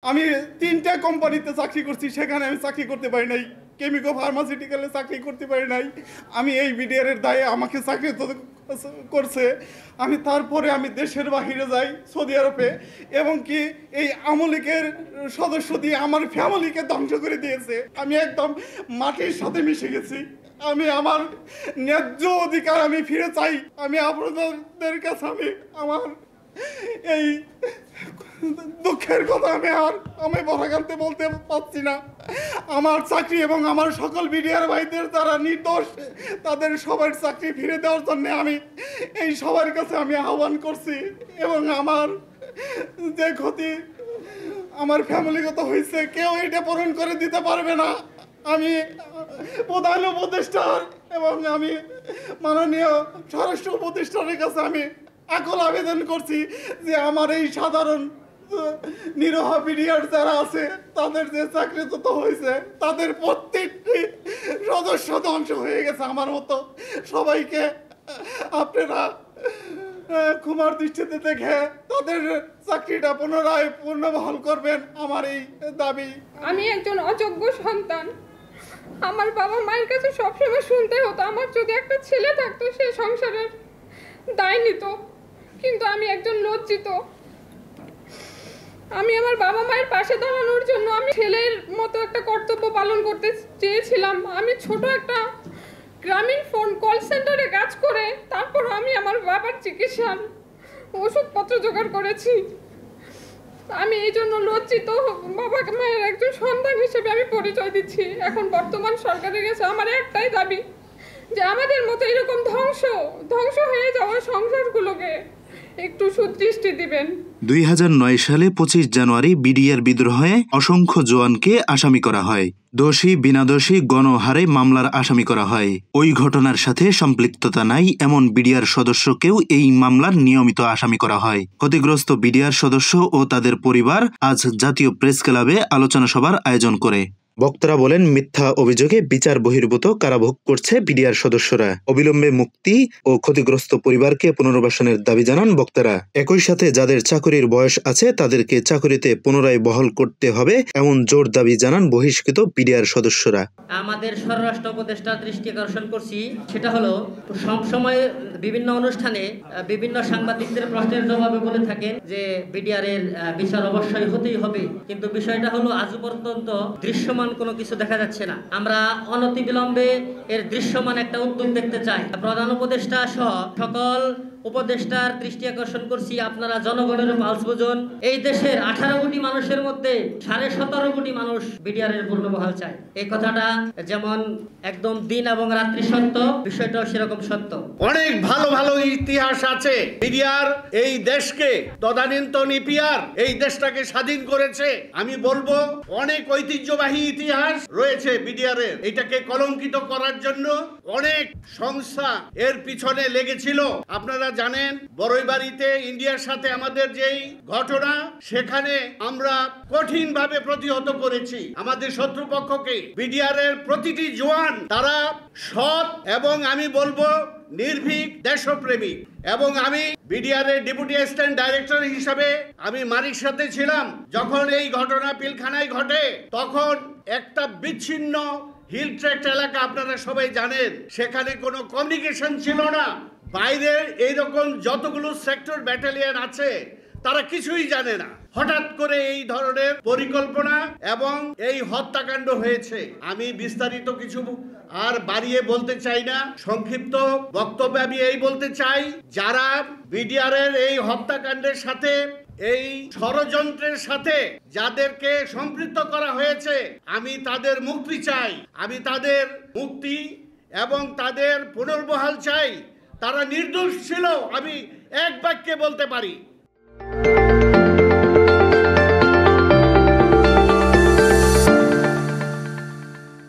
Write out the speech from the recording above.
আমি 3টা কোম্পানিতে চাকরি করছি, সেখানে আমি চাকরি করতে পারি নাই। কেমিকো ফার্মাসিউটিক্যালে চাকরি করতে পারি নাই। আমি এই বিডিআরের দায়ে আমাকে চাকরি করছে। আমি তারপরে আমি দেশের বাহিরে যাই, সৌদি আরবে, এবং কি এই আমলিকের সদস্য দিয়ে আমার ফ্যামিলিকে ধ্বংস করে দিয়েছে। আমি একদম মাটির সাথে মিশে গেছি। আমি আমার ন্যায্য অধিকার আমি ফিরে চাই। আমি আপনাদের কাছে আমার এই দুঃখের কথা আমি বরাকান্তে বলতে পারছি না। আমার চাকরি এবং আমার সকল বিডিআর ভাইদের যারা নির্দোষ, তাদের সবার চাকরি ফিরে দেওয়ার জন্য আমি এই সবার কাছে আমি আহ্বান করছি। এবং আমার যে ক্ষতি আমার ফ্যামিলিগত হয়েছে, কেউ এটা পূরণ করে দিতে পারবে না। আমি প্রধান উপদেষ্টার এবং আমি মাননীয় স্বরাষ্ট্র উপদেষ্টার কাছে আমি আকুল আবেদন করছি যে আমার এই সাধারণ নিরহ বিডিআর যারা আছে, তাদের যে চাকরিচ্যুত হয়েছে, তাদের প্রত্যেকটি সদস্য ধ্বংস হয়ে গেছে। আমার মতো সবাইকে আপনারা ক্ষমার দৃষ্টিতে দেখে তাদের চাকরিটা পুনরায় পুনর্বহাল করবেন, আমার এই দাবি। আমি একজন অযোগ্য সন্তান। আমার বাবা মায়ের কাছে সবসময় শুনতে হতো আমার যদি একটা ছেলে থাকতো সে সংসারের দায় নিত, কিন্তু আমি একজন লজ্জিত। আমি আমার বাবা মায়ের পাশে দাঁড়ানোর জন্য আমি ছেলের মতো একটা কর্তব্য পালন করতে চেয়েছিলাম। আমি ছোট একটা গ্রামীণ ফোন কল সেন্টারে কাজ করে তারপর আমি আমার বাবার চিকিৎসার ওষুধপত্র জোগাড় করেছি। আমি এই জন্য লজ্জিত, বাবা মায়ের একজন সন্তান হিসেবে আমি পরিচয় দিচ্ছি। এখন বর্তমান সরকারের কাছে আমার একটাই দাবি যে আমাদের মতো এরকম ধ্বংস হয়ে যাওয়া সংসারগুলোকে একটু সুদৃষ্টি দিবেন। 2009 সালে 25 জানুয়ারি বিডিআর বিদ্রোহে অসংখ্য জওয়ানকে আসামি করা হয়। দোষী বিনা দোষী গণহারে মামলার আসামি করা হয়। ওই ঘটনার সাথে সম্পৃক্ততা নাই এমন বিডিআর সদস্যকেও এই মামলার নিয়মিত আসামি করা হয়। ক্ষতিগ্রস্ত বিডিআর সদস্য ও তাদের পরিবার আজ জাতীয় প্রেস ক্লাবে আলোচনা সভার আয়োজন করে। বক্তারা বলেন, মিথ্যা অভিযোগে বিচার বহির্ভূত কারাভোগ করছে বিডিআর সদস্যরা। অবিলম্বে মুক্তি ও ক্ষতিগ্রস্ত পরিবারকে পুনর্বাসনের দাবি জানান বক্তারা। একই সাথে যাদের চাকরির বয়স আছে তাদেরকে চাকরিতে পুনরায় বহাল করতে হবে এমন জোর দাবি জানান বহিষ্কৃত বিডিআর সদস্যরা। আমাদের স্বরাষ্ট্র উপদেষ্টার দৃষ্টি আকর্ষণ করছি, সেটা হলো সবসময় বিভিন্ন অনুষ্ঠানে বিভিন্ন সাংবাদিকদের প্রশ্নের জবাবে বলে থাকেন যে বিডিআর এর বিচার অবশ্যই হতেই হবে, কিন্তু বিষয়টা হলো আজ পর্যন্ত দৃশ্যমান কোনো কিছু দেখা যাচ্ছে না। আমরা অনতিবিলম্বে এর দৃশ্যমান একটা উদ্যোগ দেখতে চাই। প্রধান উপদেষ্টা সহ সকল উপদেষ্টার দৃষ্টি আকর্ষণ করছি, আপনারা জনগণের পালস বুঝুন। এই দেশের 18 কোটি মানুষের মধ্যে 17.5 কোটি মানুষ বিডিআর এর পুনর্বহাল চায়। এই কথাটা যেমন একদম দিন এবং রাত্রি সত্য, বিষয়টাও সেরকম সত্য। অনেক ভালো ভালো ইতিহাস আছে। বিডিআর এই দেশকে, তদানীন্তন ইপিআর এই দেশটাকে স্বাধীন করেছে। আমি বলবো অনেক ঐতিহ্যবাহী ইতিহাস রয়েছে বিডিআর এর। এটাকে কলঙ্কিত করার জন্য অনেক সংস্থা এর পিছনে লেগেছিল। আপনারা জানেন বড়ইবাড়িতে ইন্ডিয়ার সাথে আমাদের যেই ঘটনা, সেখানে আমরা কঠিন ভাবে প্রতিহত করেছি আমাদের শত্রুপক্ষকে। বিডিআর এর প্রতিটি জওয়ান তারা সৎ এবং আমি বলবো নির্ভীক দেশপ্রেমিক। এবং আমি বিডিআর এর ডেপুটি অ্যাসিস্ট্যান্ট ডাইরেক্টর হিসাবে আমি মারির সাথে ছিলাম যখন এই ঘটনা পিলখানায় ঘটে। তখন একটা বিচ্ছিন্ন হিল ট্র্যাক্ট এলাকা, আপনারা সবাই জানেন, সেখানে কোনো কমিউনিকেশন ছিল না। বাইরের এইরকম যতগুলো সেক্টর ব্যাটালিয়ন আছে তারা কিছুই জানে না। হঠাৎ করে এই ধরনের পরিকল্পনা এবং এই হত্যাকাণ্ড হয়েছে। আমি বিস্তারিত কিছু আর বাড়িয়ে বলতে চাই না, সংক্ষিপ্ত বক্তব্যে আমি এই বলতে চাই, যারা বিডিআর এর এই হত্যাকাণ্ডের সাথে, এই ষড়যন্ত্রের সাথে যাদেরকে সম্পৃক্ত করা হয়েছে, আমি তাদের মুক্তি চাই। আমি তাদের মুক্তি এবং তাদের পুনর্বহাল চাই। তারা নির্দোষ ছিল, আমি এক বাক্যে বলতে পারি।